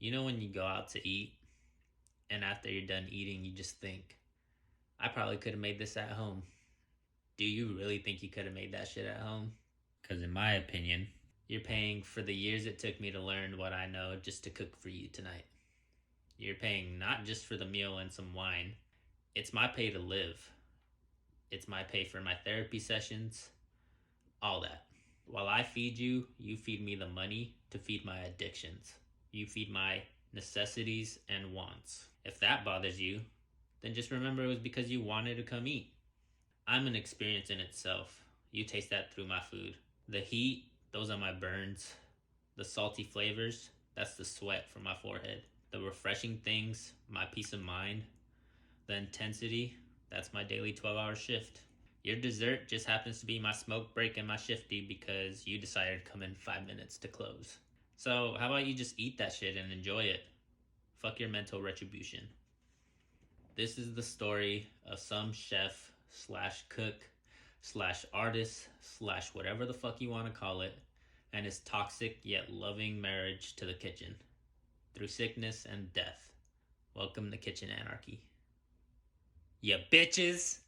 You know when you go out to eat and after you're done eating, you just think, I probably could have made this at home. Do you really think you could have made that shit at home? Because in my opinion, you're paying for the years it took me to learn what I know just to cook for you tonight. You're paying not just for the meal and some wine. It's my pay to live. It's my pay for my therapy sessions, all that. While I feed you, you feed me the money to feed my addictions. You feed my necessities and wants. If that bothers you, then just remember it was because you wanted to come eat. I'm an experience in itself. You taste that through my food. The heat, those are my burns. The salty flavors, that's the sweat from my forehead. The refreshing things, my peace of mind. The intensity, that's my daily 12-hour shift. Your dessert just happens to be my smoke break and my shifty because you decided to come in 5 minutes to close. So how about you just eat that shit and enjoy it? Fuck your mental retribution. This is the story of some chef slash cook slash artist slash whatever the fuck you want to call it and his toxic yet loving marriage to the kitchen. Through sickness and death. Welcome to Kitchen Anarchy. Ya bitches!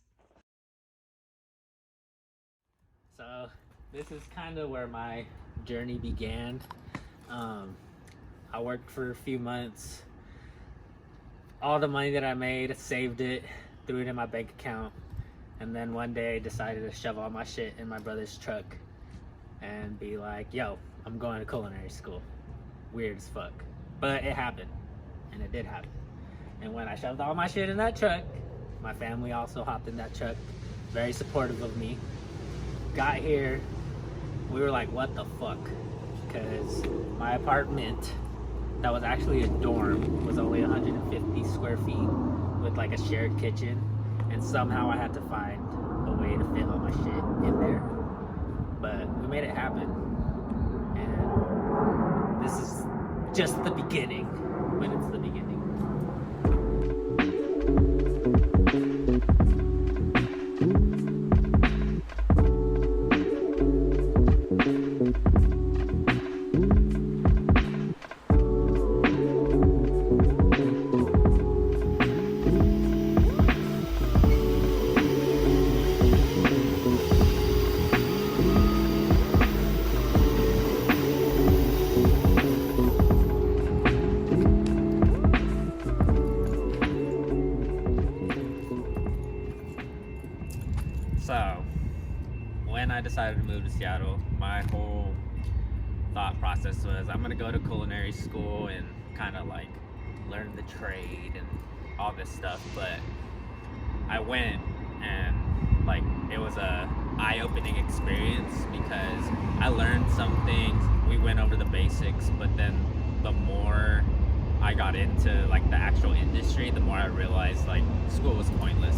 So, this is kind of where my journey began. I worked for a few months. All the money that I made, saved it, threw it in my bank account. And then one day I decided to shove all my shit in my brother's truck and be like, yo, I'm going to culinary school. Weird as fuck. But it happened. And it did happen. And when I shoved all my shit in that truck, my family also hopped in that truck. Very supportive of me. Got here, we were like, what the fuck? Because my apartment, that was actually a dorm, was only 150 square feet with like a shared kitchen. And somehow I had to find a way to fit all my shit in there. But we made it happen. And this is just the beginning, but it's the beginning. So, when I decided to move to Seattle, my whole thought process was I'm gonna go to culinary school and kind of like learn the trade and all this stuff. But I went and like it was a eye-opening experience because I learned some things. We went over the basics, but then the more I got into like the actual industry, the more I realized like school was pointless.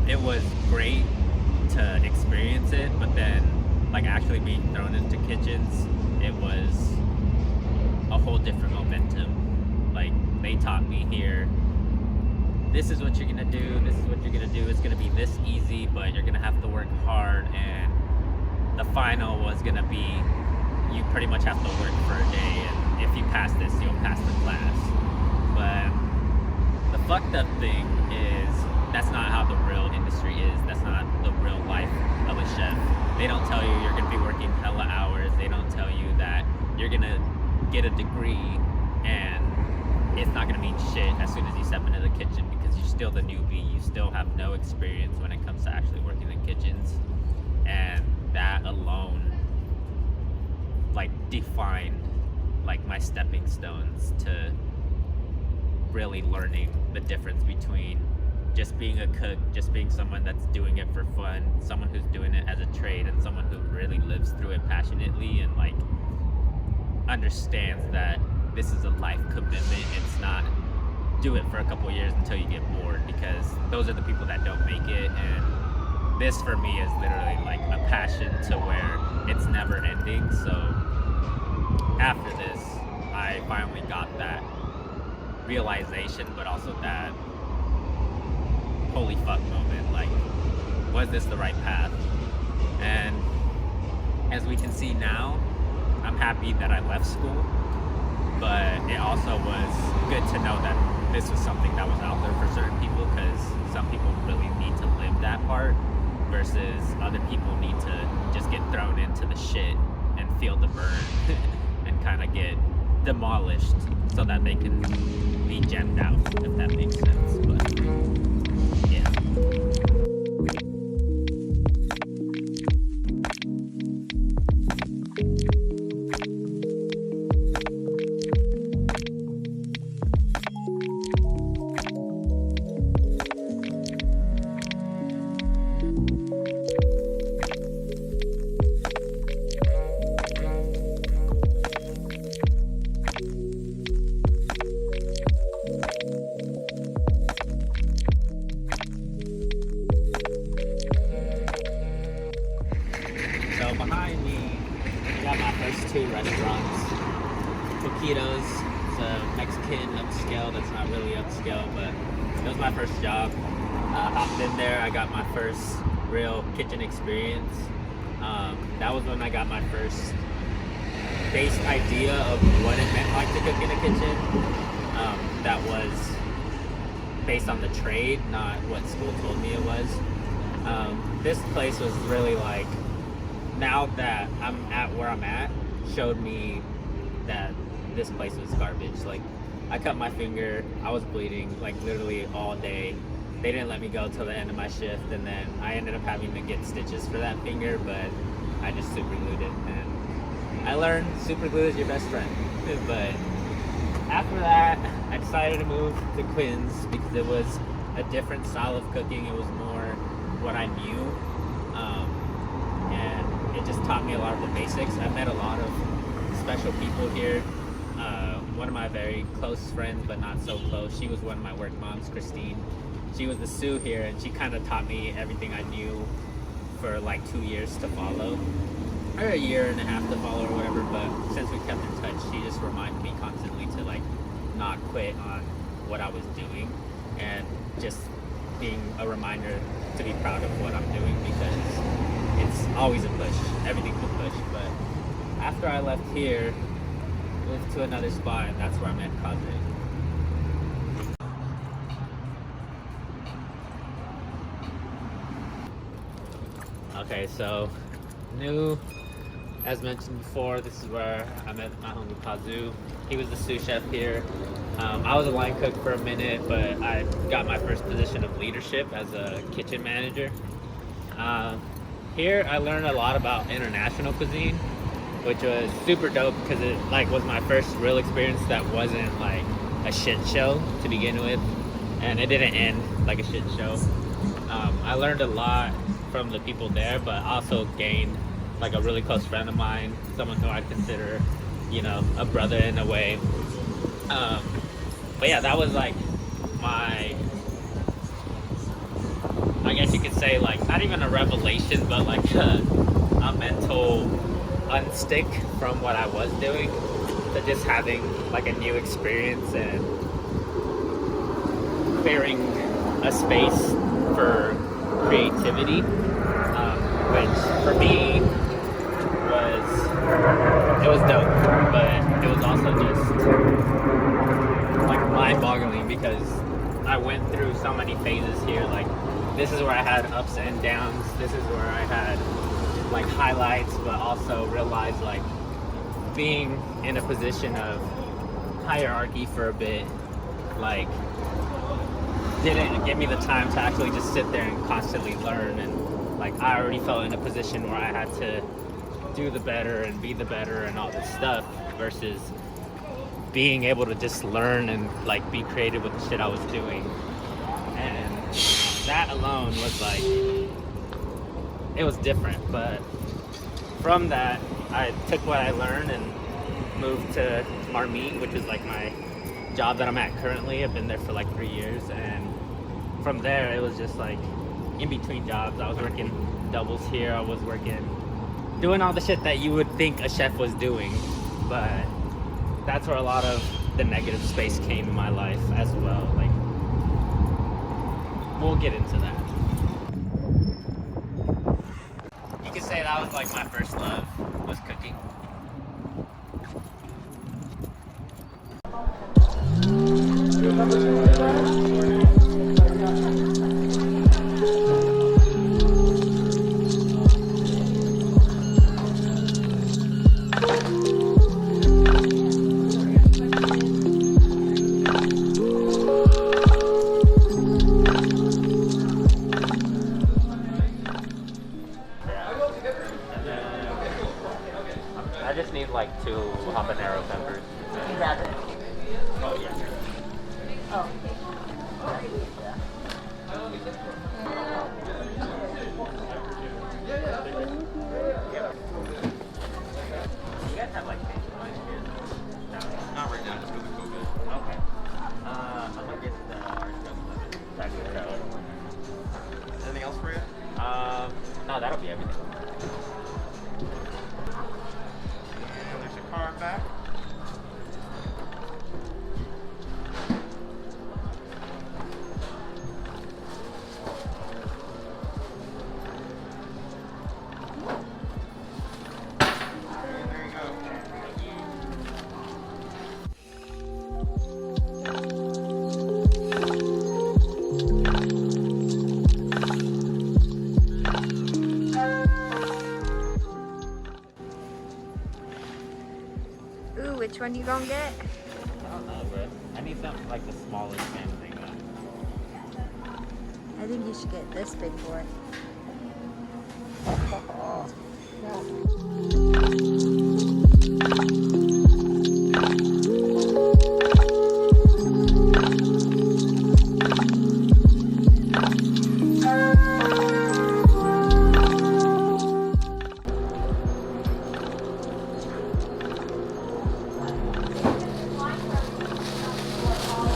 It was great to experience it, but then like actually being thrown into kitchens, it was a whole different momentum. Like they taught me here, this is what you're gonna do, this is what you're gonna do, it's gonna be this easy, but you're gonna have to work hard, and the final was gonna be you pretty much have to work for a day, and if you pass this, you'll pass the class. But the fucked up thing is that's not how the real industry is. That's not the real life of a chef. They don't tell you you're gonna be working hella hours. They don't tell you that you're gonna get a degree and it's not gonna mean shit as soon as you step into the kitchen because you're still the newbie. You still have no experience when it comes to actually working in kitchens. And that alone like defined like my stepping stones to really learning the difference between just being a cook, just being someone that's doing it for fun, someone who's doing it as a trade, and someone who really lives through it passionately and like understands that this is a life commitment. It's not do it for a couple years until you get bored, because those are the people that don't make it. And this for me is literally like a passion to where it's never ending. So after this, I finally got that realization, but also that holy fuck moment, like, was this the right path? And as we can see now, I'm happy that I left school, but it also was good to know that this was something that was out there for certain people, because some people really need to live that part versus other people need to just get thrown into the shit and feel the burn and kind of get demolished so that they can be gemmed out, if that makes sense. But yeah. So behind me, I got my first two restaurants. Taquitos, it's a Mexican upscale that's not really upscale, but it was my first job. Hopped in there, I got my first real kitchen experience. That was when I got my first base idea of what it meant like to cook in a kitchen. That was based on the trade, not what school told me it was. This place was really like, now that I'm at where I'm at, showed me that this place was garbage. Like, I cut my finger, I was bleeding like literally all day. They didn't let me go till the end of my shift, and then I ended up having to get stitches for that finger, but I just super glued it, and I learned super glue is your best friend. But after that, I decided to move to Quinn's because it was a different style of cooking. It was more what I knew, and it just taught me a lot of the basics. I met a lot of special people here. One of my very close friends, but not so close, she was one of my work moms, Christine. She was the sous here, and she kind of taught me everything I knew for like 2 years to follow, or a year and a half to follow or whatever. But since we kept in touch, she just reminded me constantly to like not quit on what I was doing, and just being a reminder to be proud of what I'm doing, because it's always a push. Everything's a push. But after I left here, moved to another spot, and that's where I met Kazumichi. Okay, so new, as mentioned before, this is where I met my homie Kazu. He was the sous chef here. I was a line cook for a minute, but I got my first position of leadership as a kitchen manager. Here I learned a lot about international cuisine, which was super dope because it like was my first real experience that wasn't like a shit show to begin with, and it didn't end like a shit show. I learned a lot from the people there, but also gained like a really close friend of mine, someone who I consider, you know, a brother in a way. But yeah, that was like my, I guess you could say, like, not even a revelation, but like a mental unstick from what I was doing to just having like a new experience and clearing a space for creativity, which for me it was dope, but it was also just like mind-boggling because I went through so many phases here. Like, this is where I had ups and downs, this is where I had like highlights, but also realized like being in a position of hierarchy for a bit like didn't give me the time to actually just sit there and constantly learn, and like I already felt in a position where I had to do the better and be the better and all this stuff, versus being able to just learn and like be creative with the shit I was doing. And that alone was like, it was different. But from that, I took what I learned and moved to Marmite, which is like my job that I'm at currently. I've been there for like 3 years, and from there it was just like in between jobs. I was working doubles here, I was doing all the shit that you would think a chef was doing, but that's where a lot of the negative space came in my life as well. Like, we'll get into that. You could say that was like my first love, was cooking. I just need like 2 habanero peppers. You grab it. Oh yeah. Oh. You guys have like fish fries here? No. Not right now, just with the COVID. Okay. I'm gonna get the artichoke lemon taco salad. Anything else for you? No, that'll be everything. And there's your card back. And there you go. Ooh, which one you gonna get? I don't know, bro. I need something like the smallest kind of thing. I think you should get this big boy.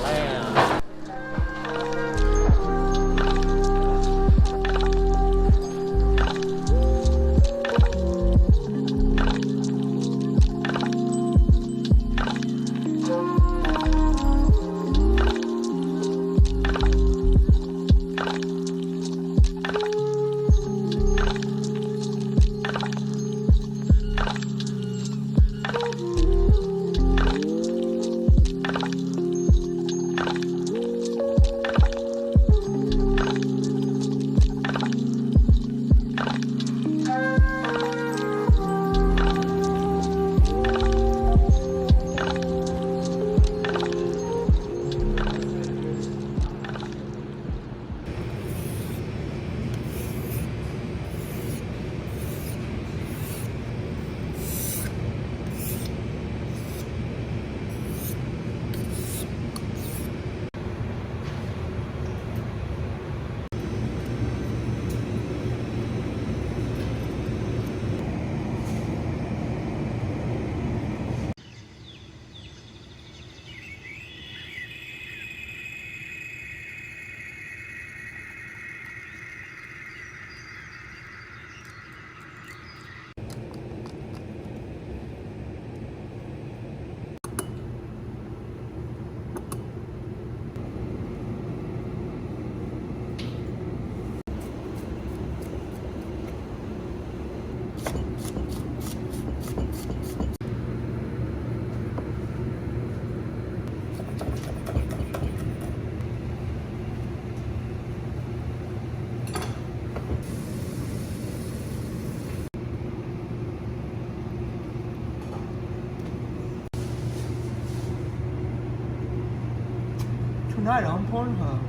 Lamb. Tonight on Pornhub.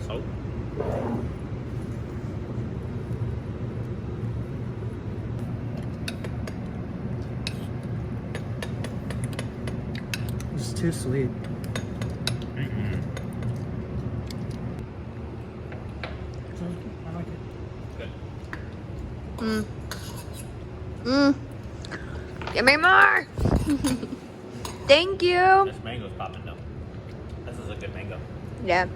Salt. It's too sweet. I like it. Good. Give me more. Thank you. This mango's popping though. This is a good mango. Yeah.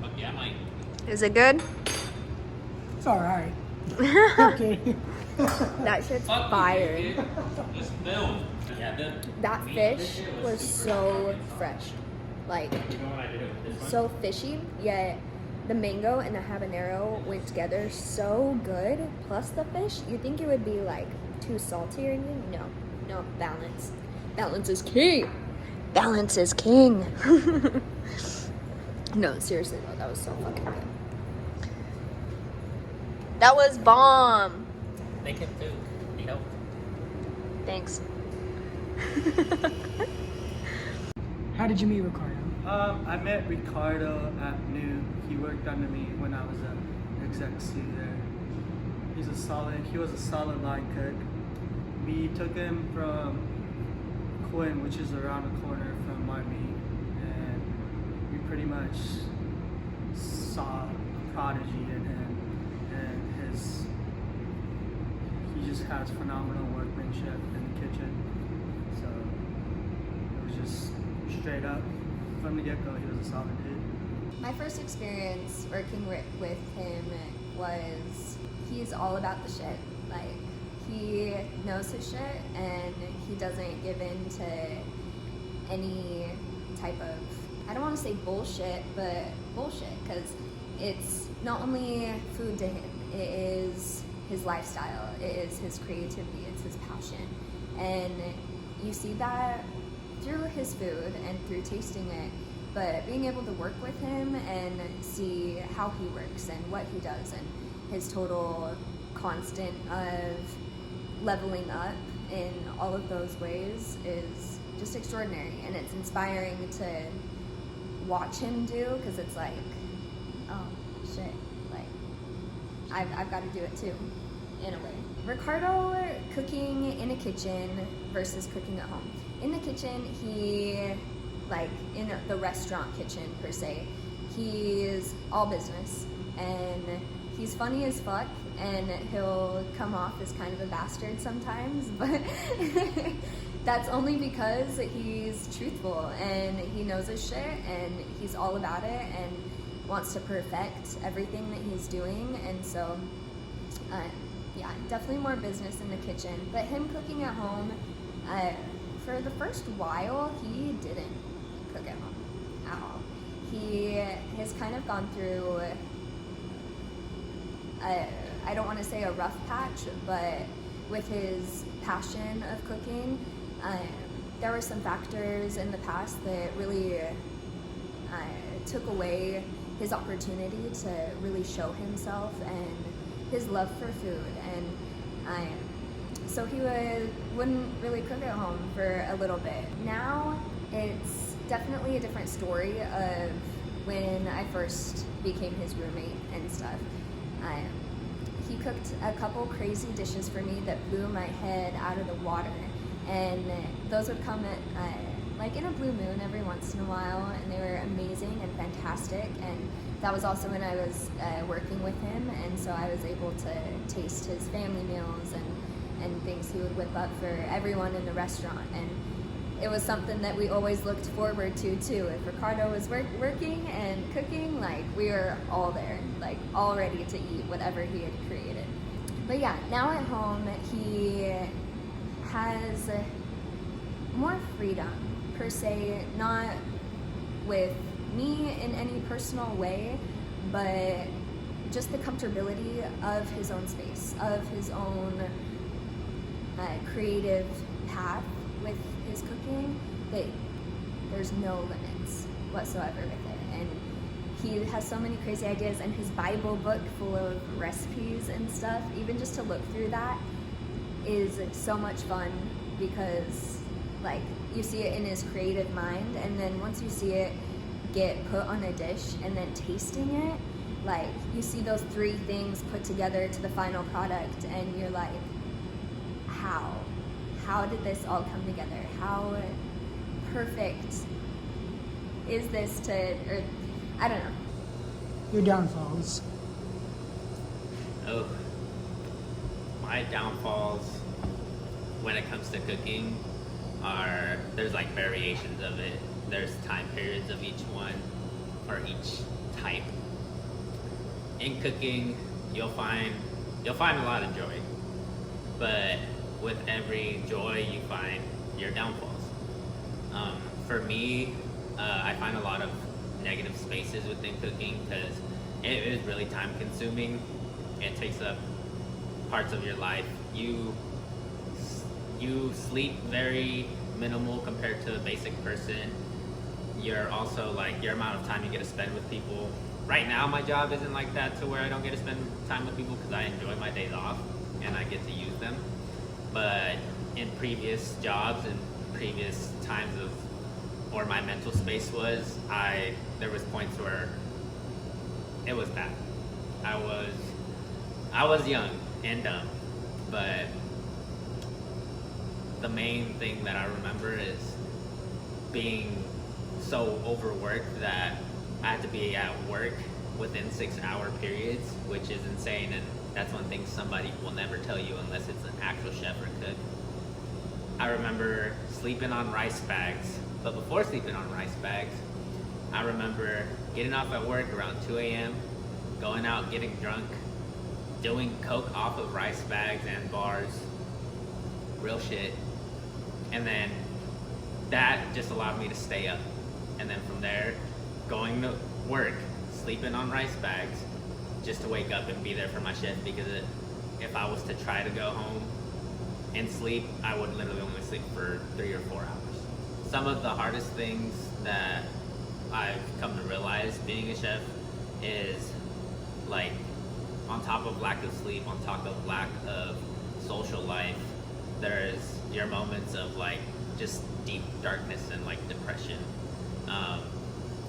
But yeah, Mike. Is it good? It's alright. Okay. That shit's fire. Just film. Yeah, That fish was so fresh. Like, You know what I did with this one? so fishy, yet the mango and the habanero went together so good. Plus the fish, you think it would be like too salty or anything? No, balance. Balance is key. Balance is king. No, seriously though, that was so fucking good. That was bomb. They can too. He helped. Thanks. How did you meet Ricardo? I met Ricardo at New. He worked under me when I was an exec C there. He was a solid line cook. We took him from Quinn, which is around the corner from my meet, and we pretty much saw a prodigy in him, and he just has phenomenal workmanship in the kitchen. So it was just straight up from the get-go. He was a solid dude. My first experience working with him was, he's all about the shit. Like, he knows his shit and he doesn't give in to any type of, I don't want to say bullshit, but bullshit, because it's not only food to him, it is his lifestyle, it is his creativity, it's his passion. And you see that through his food and through tasting it, but being able to work with him and see how he works and what he does and his total constant of leveling up in all of those ways is just extraordinary, and it's inspiring to watch him do, because it's like, oh shit, like I've got to do it too, in a way. Ricardo cooking in a kitchen versus cooking at home. In the kitchen, like in the restaurant kitchen per se, he's all business and he's funny as fuck, and he'll come off as kind of a bastard sometimes, but that's only because he's truthful and he knows his shit and he's all about it and wants to perfect everything that he's doing. And so yeah, definitely more business in the kitchen. But him cooking at home, for the first while, he didn't cook at home at all. He has kind of gone through, I don't want to say a rough patch, but with his passion of cooking, there were some factors in the past that really took away his opportunity to really show himself and his love for food. And so he wouldn't really cook at home for a little bit. Now it's definitely a different story of when I first became his roommate and stuff. He cooked a couple crazy dishes for me that blew my head out of the water, and those would come at like in a blue moon every once in a while, and they were amazing and fantastic. And that was also when I was working with him, and so I was able to taste his family meals and things he would whip up for everyone in the restaurant. And it was something that we always looked forward to too. If Ricardo was working and cooking, like, we were all there, like all ready to eat whatever he had created. But yeah, now at home he has more freedom per se, not with me in any personal way, but just the comfortability of his own space, of his own creative path with his cooking, that there's no limits whatsoever with it. And he has so many crazy ideas, and his Bible book full of recipes and stuff, even just to look through that is so much fun, because Like, you see it in his creative mind, and then once you see it get put on a dish and then tasting it, like, you see those three things put together to the final product, and you're like, how? How did this all come together? How perfect is this to, or, I don't know. Your downfalls. Oh, my downfalls when it comes to cooking are, there's like variations of it. There's time periods of each one, or each type. In cooking, you'll find a lot of joy, but with every joy you find your downfalls. For me, I find a lot of negative spaces within cooking because it is really time consuming. It takes up parts of your life. You sleep very minimal compared to a basic person. You're also like, your amount of time you get to spend with people. Right now my job isn't like that, to where I don't get to spend time with people because I enjoy my days off and I get to use them. But in previous jobs and previous times of, or my mental space was, there was points where it was bad. I was young and dumb, but the main thing that I remember is being so overworked that I had to be at work within 6-hour periods, which is insane, and that's one thing somebody will never tell you unless it's an actual chef or cook. I remember sleeping on rice bags, but before sleeping on rice bags, I remember getting off at work around 2 a.m., going out, getting drunk, doing coke off of rice bags and bars, real shit, and then that just allowed me to stay up. And then from there, going to work, sleeping on rice bags, just to wake up and be there for my shift, because if I was to try to go home and sleep, I would literally only sleep for 3 or 4 hours. Some of the hardest things that I've come to realize being a chef is, like, on top of lack of sleep, on top of lack of social life, there's your moments of like just deep darkness and like depression,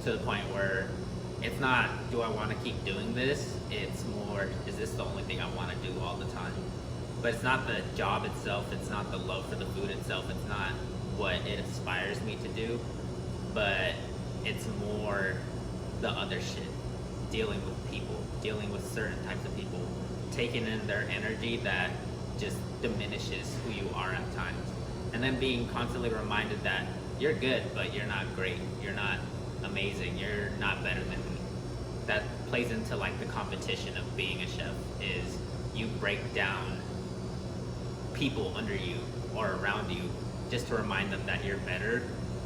to the point where it's not, do I want to keep doing this? It's more, is this the only thing I want to do all the time? But it's not the job itself, it's not the love for the food itself, it's not what it inspires me to do, but it's more the other shit. Dealing with people, dealing with certain types of people, taking in their energy that just diminishes who you are at times. And then being constantly reminded that you're good, but you're not great. You're not amazing. You're not better than me. That plays into like the competition of being a chef, is you break down people under you or around you just to remind them that you're better,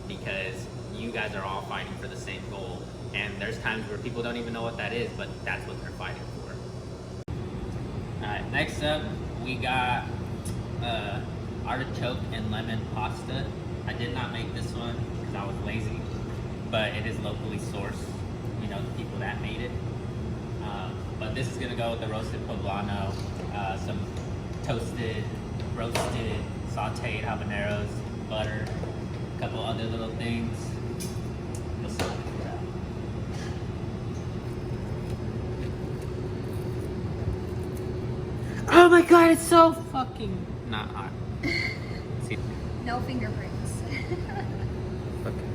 because you guys are all fighting for the same goal. And there's times where people don't even know what that is, but that's what they're fighting for. Alright, next up we got artichoke and lemon pasta. I did not make this one because I was lazy, but it is locally sourced. You know, the people that made it. But this is gonna go with the roasted poblano, some toasted, roasted, sauteed habaneros, butter, a couple other little things. You'll see. Oh my god, it's so fucking not hot. See. No fingerprints. Okay.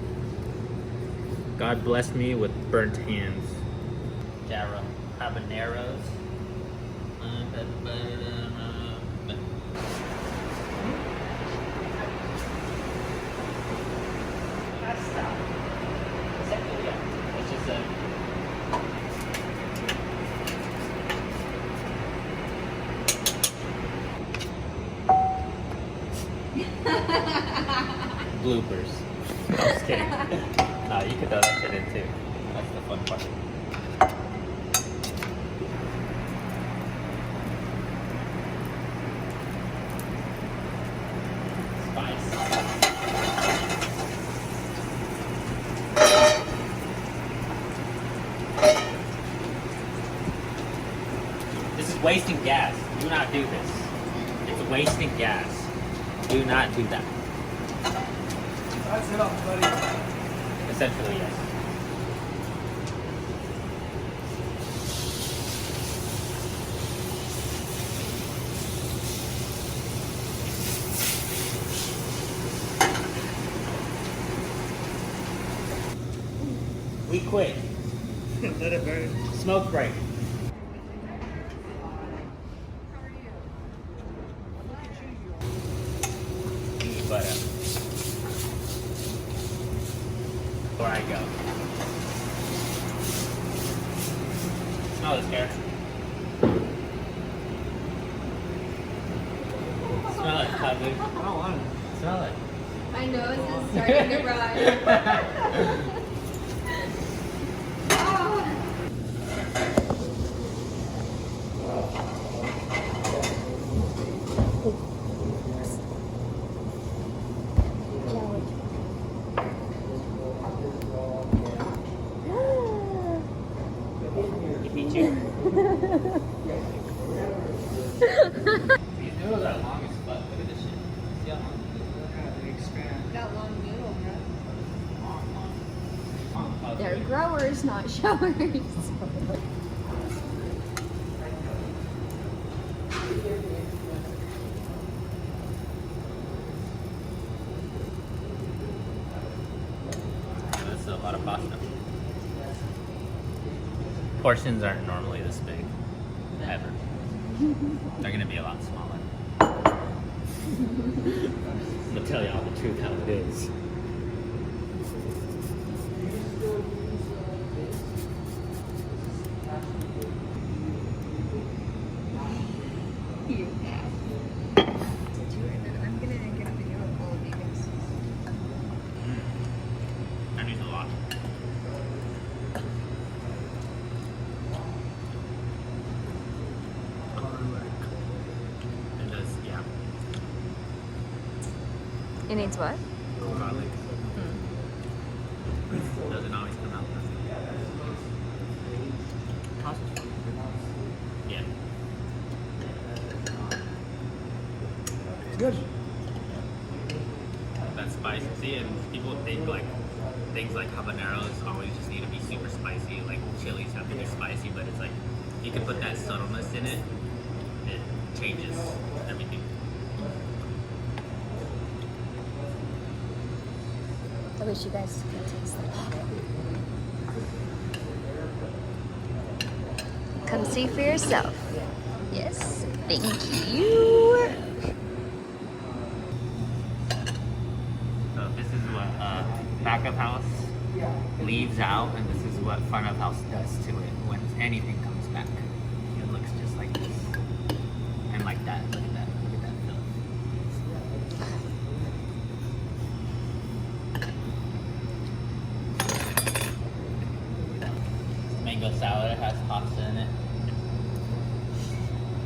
God bless me with burnt hands. Jarro habaneros. It's just a bloopers. I'm just kidding. No, you can throw that shit in too. That's the fun part. Spice. This is wasting gas. Do not do this. It's wasting gas. Do not do that. That's it off, buddy. Essentially, yes. We quit. Let it burn. Smoke break. Butter. Before I go. Smell this, carrot. Smell it, Kabu. I don't want it. Smell it. My nose is starting to run. Beat you. These noodles are long as fuck. Look at this shit. See how long? Got long noodle, bro. Long. They're growers, not showers. That's a lot of pasta. Portions aren't normally this big, ever. They're gonna be a lot smaller. I'm gonna tell y'all the truth how it is. I'm gonna get a video of all of you guys. That needs a lot. It does, yeah. It needs what? Garlic. Doesn't always come out perfect. Yeah. It's good. That's spicy, and people think like things like habaneros always just need to be super spicy, like chilies have to be spicy, but it's like you can put that subtleness in it, it changes everything. I wish you guys could taste that. Come see for yourself. Yes, thank you. So this is what back of house leaves out, and this is what front of house does to it when anything comes back. It looks just like this. And like that. Look at that. Look at that film. Mango salad has pasta in it.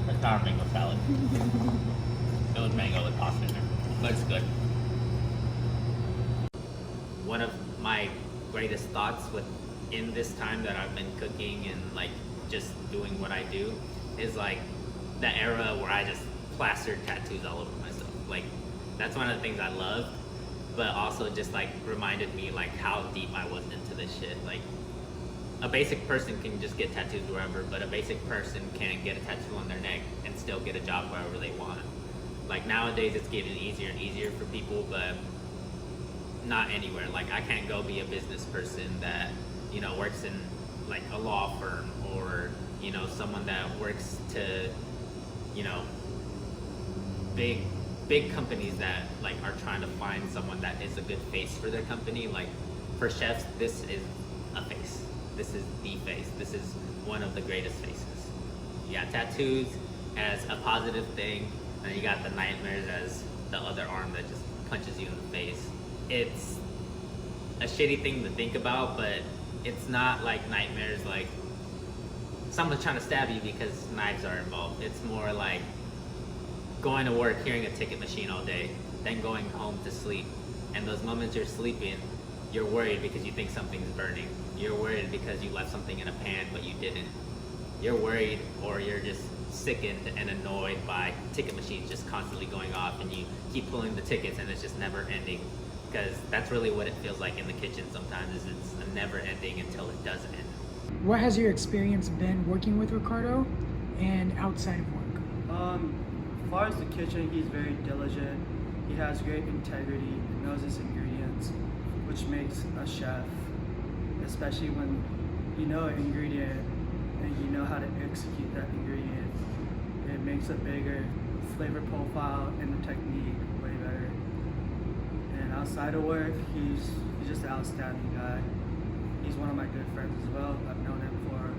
It's not a mango salad. It was mango with pasta in there. But it's good. One of my greatest thoughts in this time that I've been cooking and like just doing what I do is like the era where I just plastered tattoos all over myself. Like that's one of the things I love, but also just like reminded me like how deep I was into this shit. Like a basic person can just get tattoos wherever, but a basic person can get a tattoo on their neck and still get a job wherever they want. Like nowadays it's getting easier and easier for people, but not anywhere. Like I can't go be a business person that, you know, works in like a law firm or, you know, someone that works to, you know, big companies that like are trying to find someone that is a good face for their company. Like for chefs, this is a face. This is the face. This is one of the greatest faces. You got tattoos as a positive thing, and you got the nightmares as the other arm that just punches you in the face. It's a shitty thing to think about, but it's not like nightmares like someone's trying to stab you because knives are involved. It's more like going to work, hearing a ticket machine all day, then going home to sleep. And those moments you're sleeping, you're worried because you think something's burning. You're worried because you left something in a pan, but you didn't. You're worried, or you're just sickened and annoyed by ticket machines just constantly going off, and you keep pulling the tickets and it's just never ending. because that's really what it feels like in the kitchen sometimes, is it's a never ending until it does end. What has your experience been working with Ricardo and outside of work? As far as the kitchen, he's very diligent. He has great integrity and knows his ingredients, which makes a chef, especially when you know an ingredient and you know how to execute that ingredient. It makes a bigger flavor profile and the technique way better. And outside of work, he's just an outstanding guy. He's one of my good friends as well. I've known him for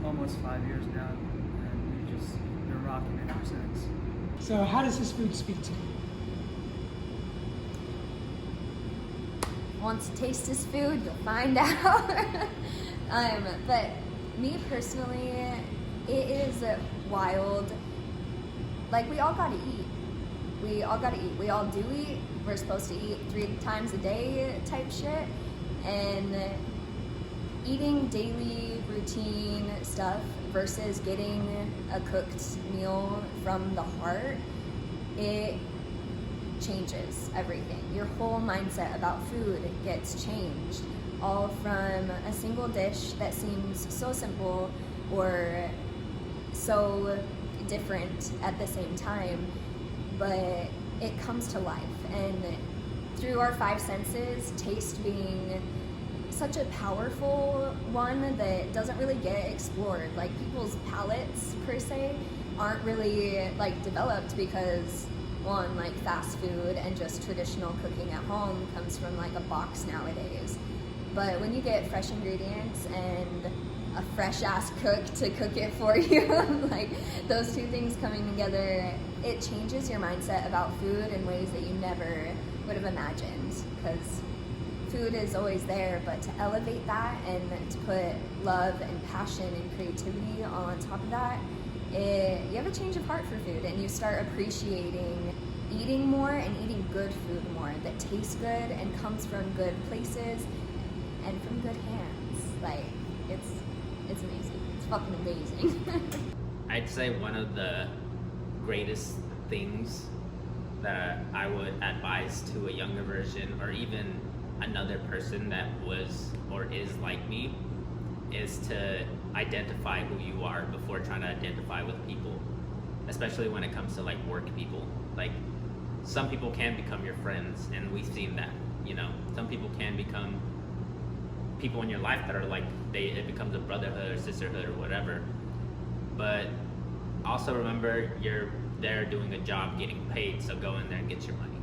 almost 5 years now, and we've just been rocking it ever since. So how does his food speak to you? Wants to taste his food, you'll find out. But me personally, it is wild. Like, we all gotta eat. We all gotta eat. We all do eat. We're supposed to eat 3 times a day type shit. And eating daily routine stuff versus getting a cooked meal from the heart, it changes everything. Your whole mindset about food gets changed, all from a single dish that seems so simple or so different at the same time, but it comes to life. And through our 5 senses, taste being such a powerful one that doesn't really get explored. Like, people's palates per se aren't really like developed because one, like fast food and just traditional cooking at home comes from like a box nowadays. But when you get fresh ingredients and a fresh ass cook to cook it for you, like those two things coming together, it changes your mindset about food in ways that you never would have imagined. Because food is always there, but to elevate that and to put love and passion and creativity on top of that, you have a change of heart for food, and you start appreciating eating more and eating good food more that tastes good and comes from good places and from good hands. Like, it's amazing. It's fucking amazing. I'd say one of the greatest things that I would advise to a younger version, or even another person that was or is like me, is to identify who you are before trying to identify with people, especially when it comes to like work people. Like, some people can become your friends, and we've seen that, you know. Some people can become people in your life that are like, it becomes a brotherhood or sisterhood or whatever. But also remember, you're there doing a job, getting paid, so go in there and get your money,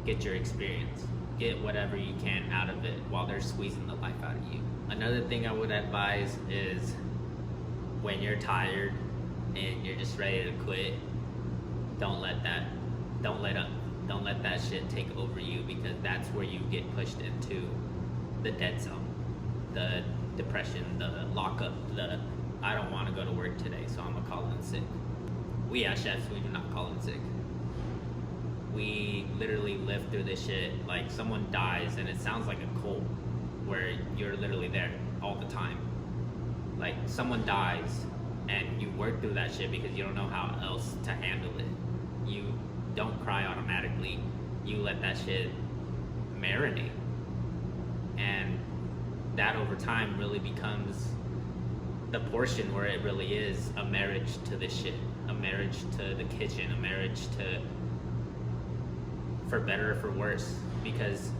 get your experience, get whatever you can out of it while they're squeezing the life out of you. Another thing I would advise is, when you're tired and you're just ready to quit, don't let that shit take over you, because that's where you get pushed into the dead zone, the depression, the lockup, the I don't want to go to work today, so I'm gonna call in sick. We as chefs, we do not call in sick. We literally live through this shit. Like, someone dies and it sounds like a cult where you're literally there all the time. Like, someone dies and you work through that shit because you don't know how else to handle it. You don't cry automatically. You let that shit marinate. And that over time really becomes the portion where it really is a marriage to this shit, a marriage to the kitchen, a marriage to, for better or for worse, because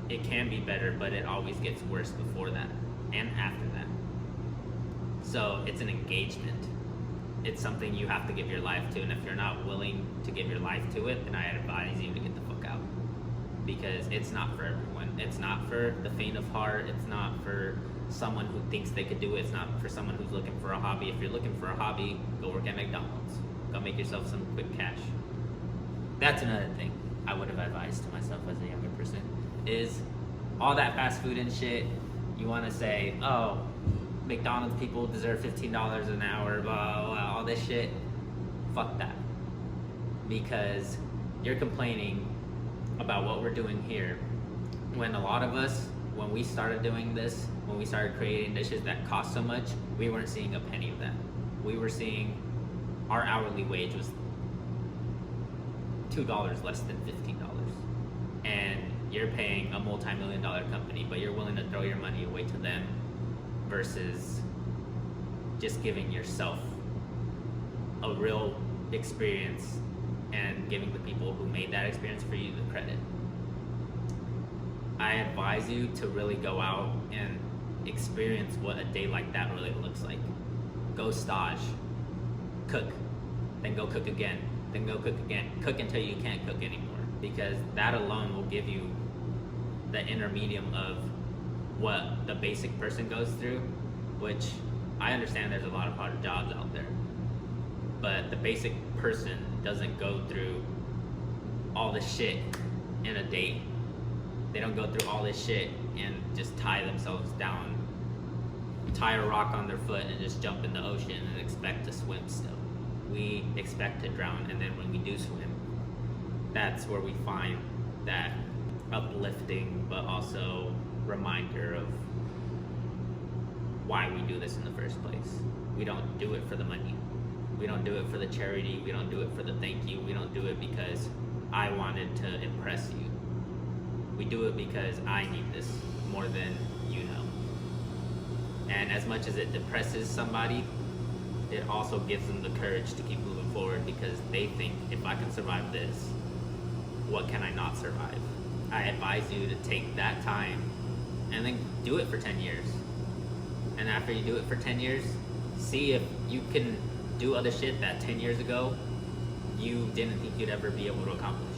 it can be better, but it always gets worse before that and after that. So it's an engagement. It's something you have to give your life to, and if you're not willing to give your life to it, then I advise you to get the fuck out, because it's not for everyone. It's not for the faint of heart. It's not for someone who thinks they could do it. It's not for someone who's looking for a hobby. If you're looking for a hobby, go work at McDonald's. Go make yourself some quick cash. That's another thing I would have advised to myself as a younger person, is all that fast food and shit. You want to say, oh, McDonald's people deserve $15 an hour, blah, blah, blah, all this shit. Fuck that. Because you're complaining about what we're doing here, when a lot of us, when we started doing this, when we started creating dishes that cost so much, we weren't seeing a penny of that. We were seeing our hourly wage was $2 less than $15. And you're paying a multi-million-dollar company, but you're willing to throw your money away to them versus just giving yourself a real experience and giving the people who made that experience for you the credit. I advise you to really go out and experience what a day like that really looks like. Go stage, cook, then go cook again, then go cook again. Cook until you can't cook anymore, because that alone will give you the intermedium of what the basic person goes through, which I understand there's a lot of hard jobs out there, but the basic person doesn't go through all this shit in a day. They don't go through all this shit and just tie themselves down, tie a rock on their foot and just jump in the ocean and expect to swim still. We expect to drown, and then when we do swim, that's where we find that uplifting but also reminder of why we do this in the first place. We don't do it for the money. We don't do it for the charity. We don't do it for the thank you. We don't do it because I wanted to impress you. We do it because I need this more than you know. And as much as it depresses somebody, it also gives them the courage to keep moving forward, because they think, if I can survive this, what can I not survive? I advise you to take that time and then do it for 10 years. And after you do it for 10 years, see if you can do other shit that 10 years ago you didn't think you'd ever be able to accomplish.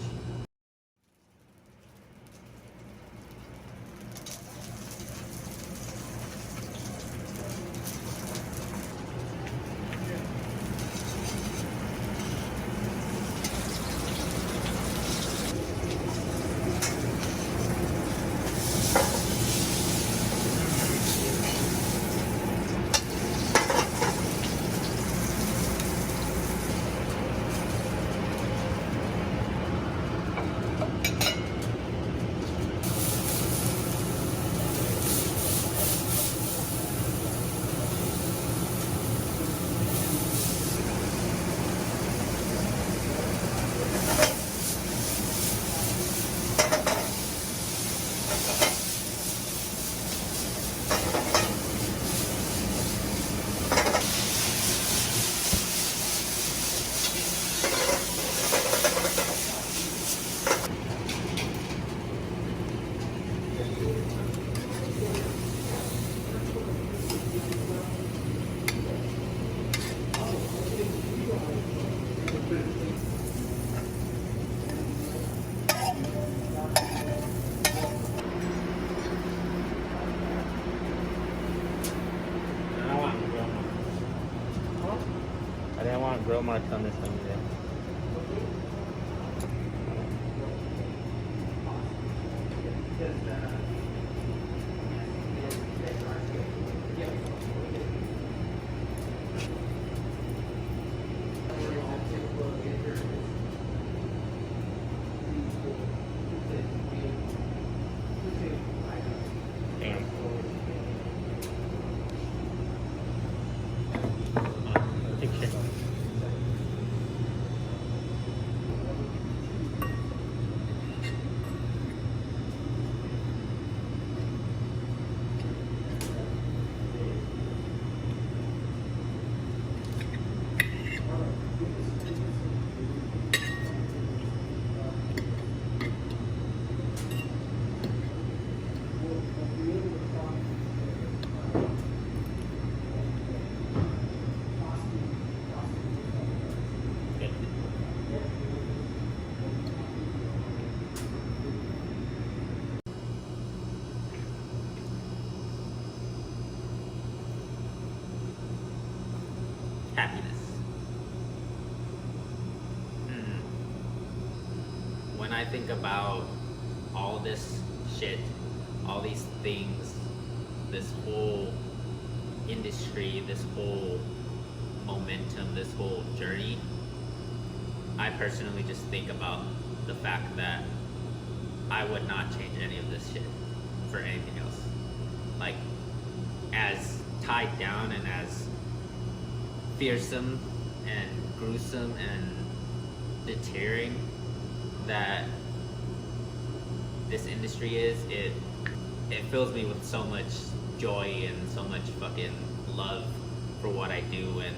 I didn't want grill marks on this thing today. Happiness. When I think about all this shit, all these things, this whole industry, this whole momentum, this whole journey, I personally just think about the fact that I would not change any of this shit for anything else. Like, as tied down and as fearsome and gruesome and deterring that this industry is, it fills me with so much joy and so much fucking love for what I do, and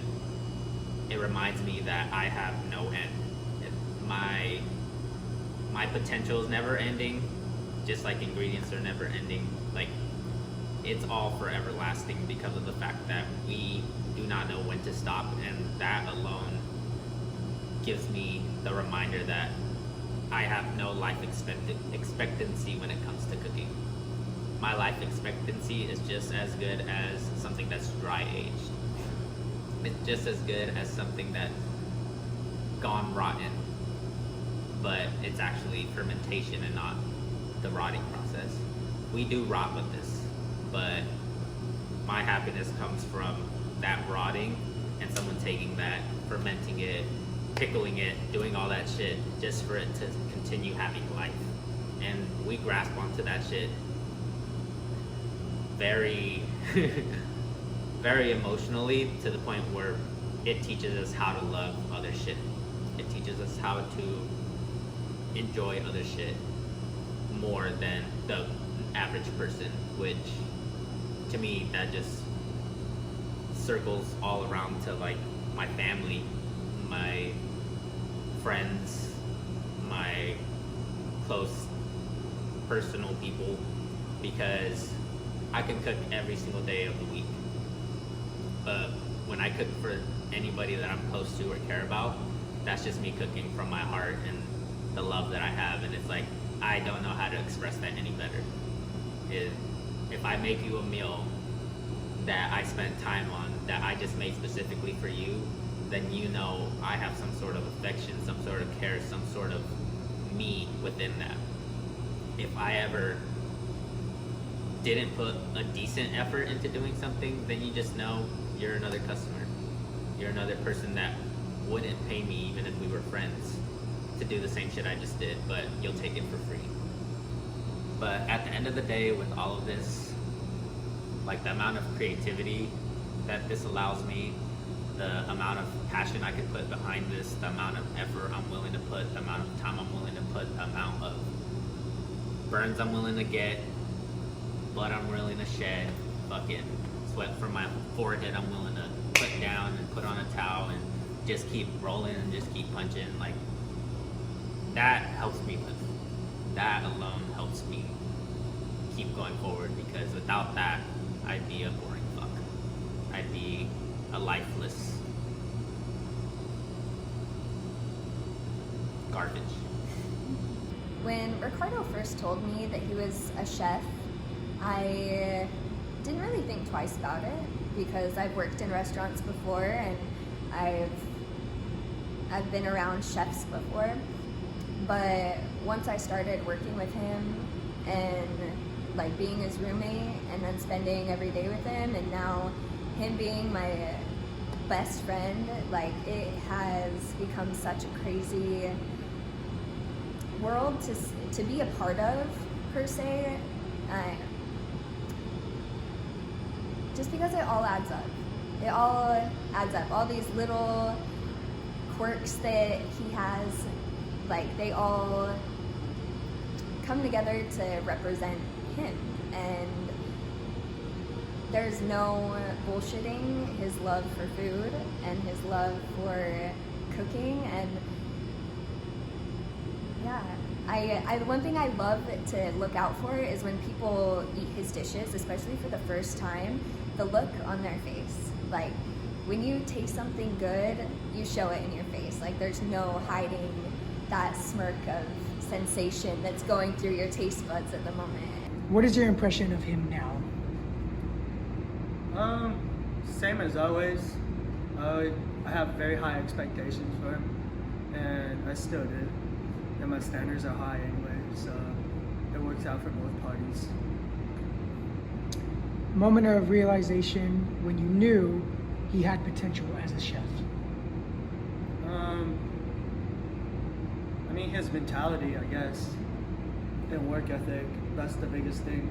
it reminds me that I have no end. My potential is never ending, just like ingredients are never ending. Like, it's all forever lasting because of the fact that we do not know when to stop, and that alone gives me the reminder that I have no life expectancy when it comes to cooking. My life expectancy is just as good as something that's dry aged. It's just as good as something that's gone rotten, but it's actually fermentation and not the rotting process. We do rot with this, but my happiness comes from that rotting and someone taking that, fermenting it, pickling it, doing all that shit just for it to continue having life. And we grasp onto that shit very, very emotionally, to the point where it teaches us how to love other shit. It teaches us how to enjoy other shit more than the average person, which to me, that just circles all around to like my family, my friends, my close personal people, because I can cook every single day of the week. But when I cook for anybody that I'm close to or care about, that's just me cooking from my heart and the love that I have. And it's like, I don't know how to express that any better. If I make you a meal that I spent time on, that I just made specifically for you, then you know I have some sort of affection, some sort of care, some sort of me within that. If I ever didn't put a decent effort into doing something, then you just know you're another customer. You're another person that wouldn't pay me even if we were friends to do the same shit I just did, but you'll take it for free. But at the end of the day, with all of this, like the amount of creativity that this allows me, the amount of passion I can put behind this, the amount of effort I'm willing to put, the amount of time I'm willing to put, the amount of burns I'm willing to get, blood I'm willing to shed, fucking sweat from my forehead I'm willing to put down and put on a towel and just keep rolling and just keep punching. Like, that helps me live. That alone helps me keep going forward, because without that, I'd be a boring fuck. I'd be a lifeless garbage. When Ricardo first told me that he was a chef, I didn't really think twice about it, because I've worked in restaurants before and I've been around chefs before. But once I started working with him and like being his roommate and then spending every day with him, and now him being my best friend, like, it has become such a crazy world to be a part of, per se. Just because it all adds up. It all adds up. All these little quirks that he has, like, they all come together to represent him. And there's no bullshitting his love for food and his love for cooking. And yeah, I one thing I love to look out for is when people eat his dishes, especially for the first time, the look on their face. Like, when you taste something good, you show it in your face. Like, there's no hiding that smirk of sensation that's going through your taste buds at the moment. What is your impression of him now? Same as always. I have very high expectations for him, and I still do. And my standards are high anyway, so it works out for both parties. Moment of realization when you knew he had potential as a chef. I mean, his mentality, I guess, and work ethic, that's the biggest thing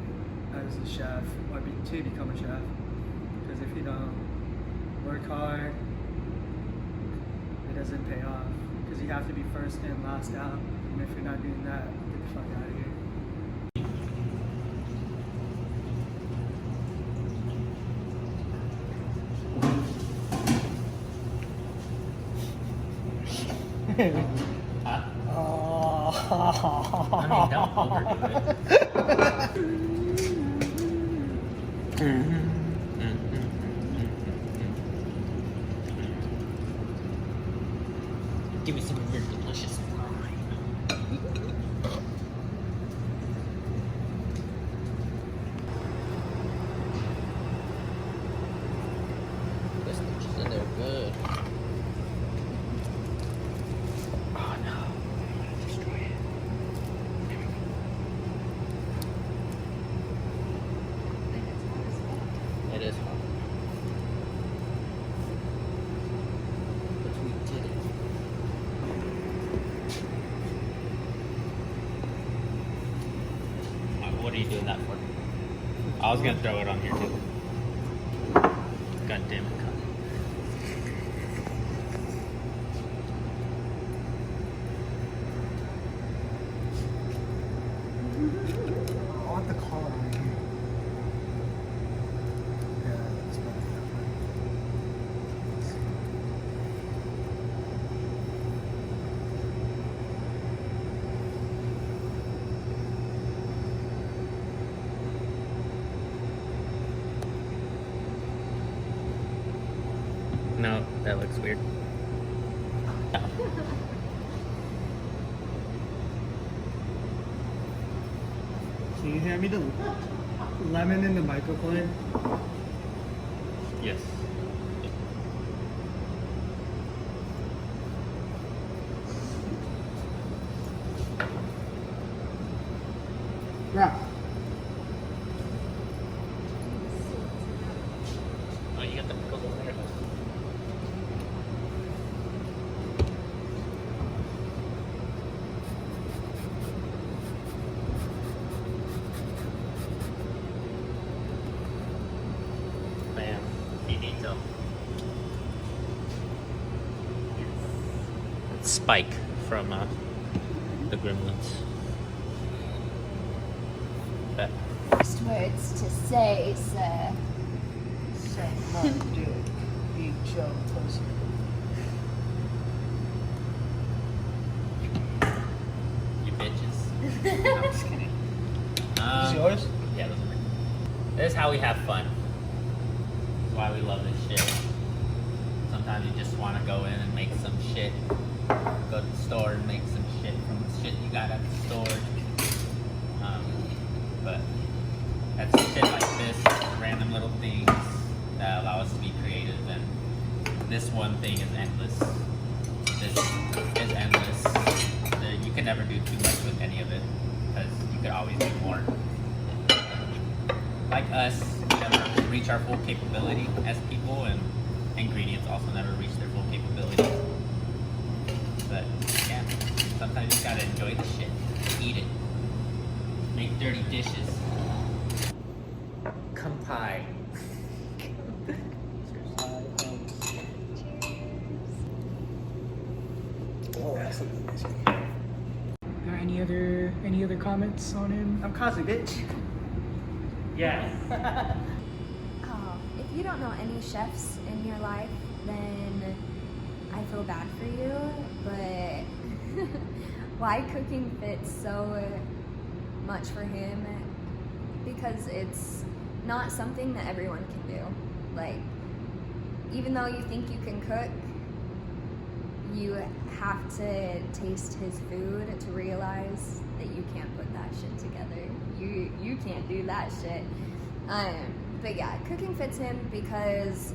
as a chef, or to become a chef. Because if you don't work hard, it doesn't pay off. Because you have to be first in, last out. And if you're not doing that, get the fuck out of here. Huh? Oh. I mean, don't overdo it. Give me some of your delicious wine. This is in there good. Oh no. I'm gonna destroy it. It is hot. But we did it. What are you doing that for? I was gonna throw it on here too. God damn it, Connor. I want the collar right here. Yeah, that's better. No, that looks weird. Can you hear me? The lemon in the microphone. Yes. Yeah. Oh, you got the pickles over there. Bam. Finito. It's Spike from the Gremlins. Bet. Last words to say, sir. Suck my dick. Eat your pussy. You bitches. No, I'm just kidding. Is yours? Yeah, those are mine. This is how we have fun. This is why we love this shit. Sometimes you just want to go in and make some shit. Go to the store and make some shit from the shit you got at the store. But that's shit like this, random little things that allow us to be creative. And this one thing is endless. This is endless. You can never do too much with any of it because you could always do more. Like us, we never reach our full capability as people, and ingredients also never reach their full capability. But yeah, sometimes you gotta enjoy the shit, eat it, make dirty dishes. Kampai. Oh, that's amazing. Any other comments on him? I'm Kazu, bitch. Yeah. Oh, if you don't know any chefs in your life, then I feel bad for you, but why cooking fits so much for him? Because it's not something that everyone can do. Like, even though you think you can cook, you have to taste his food to realize that you can't put that shit together. You can't do that shit. But yeah, cooking fits him because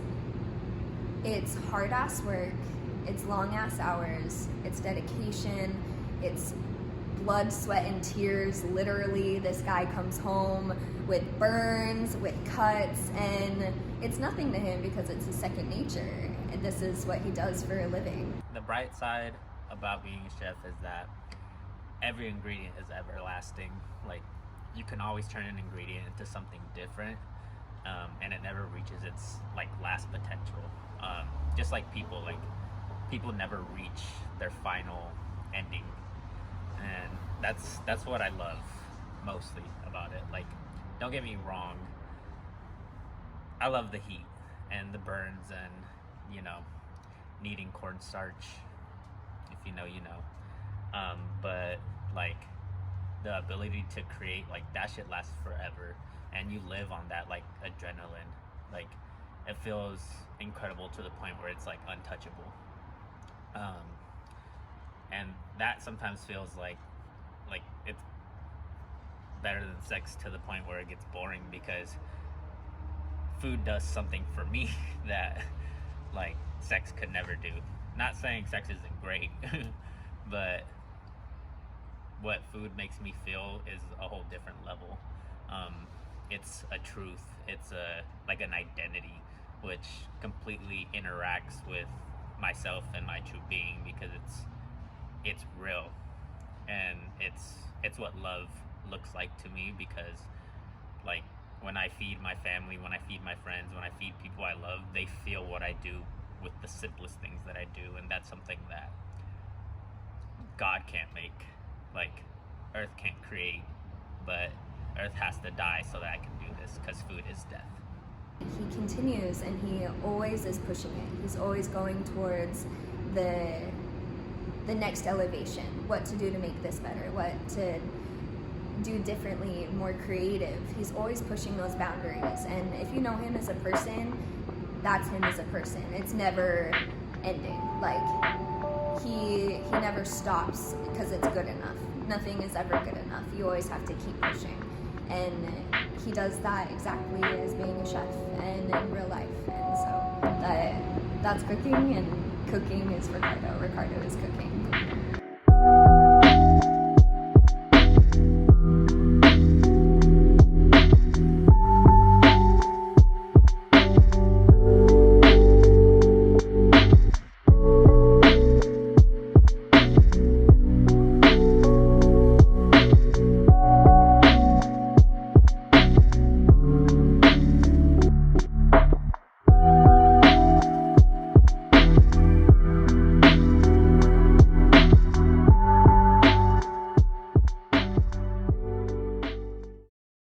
it's hard ass work, it's long ass hours, it's dedication, it's blood, sweat, and tears. Literally, this guy comes home with burns, with cuts, and it's nothing to him because it's his second nature. And this is what he does for a living. The bright side about being a chef is that every ingredient is everlasting. Like, you can always turn an ingredient into something different, and it never reaches its like last potential. Just like people never reach their final ending, and that's what I love mostly about it. Like, don't get me wrong, I love the heat and the burns and, you know, needing cornstarch. It if you know, you know. But like the ability to create, like that shit lasts forever, and you live on that like adrenaline. Like it feels incredible to the point where it's like untouchable. And that sometimes feels like it's better than sex to the point where it gets boring, because food does something for me that like sex could never do. Not saying sex isn't great, but what food makes me feel is a whole different level. It's a truth. It's like an identity, which completely interacts with myself and my true being, because it's real, and it's what love looks like to me. Because like when I feed my family, when I feed my friends, when I feed people I love, they feel what I do with the simplest things that I do, and that's something that God can't make. Like Earth can't create, but Earth has to die so that I can do this, because food is death. He continues, and he always is pushing it. He's always going towards the next elevation, what to do to make this better, what to do differently, more creative. He's always pushing those boundaries, and if you know him as a person, that's him as a person. It's never ending. Like he never stops because it's good enough. Nothing is ever good enough. You always have to keep pushing, and he does that exactly as being a chef and in real life. And so that's cooking, and cooking is Ricardo. Ricardo is cooking.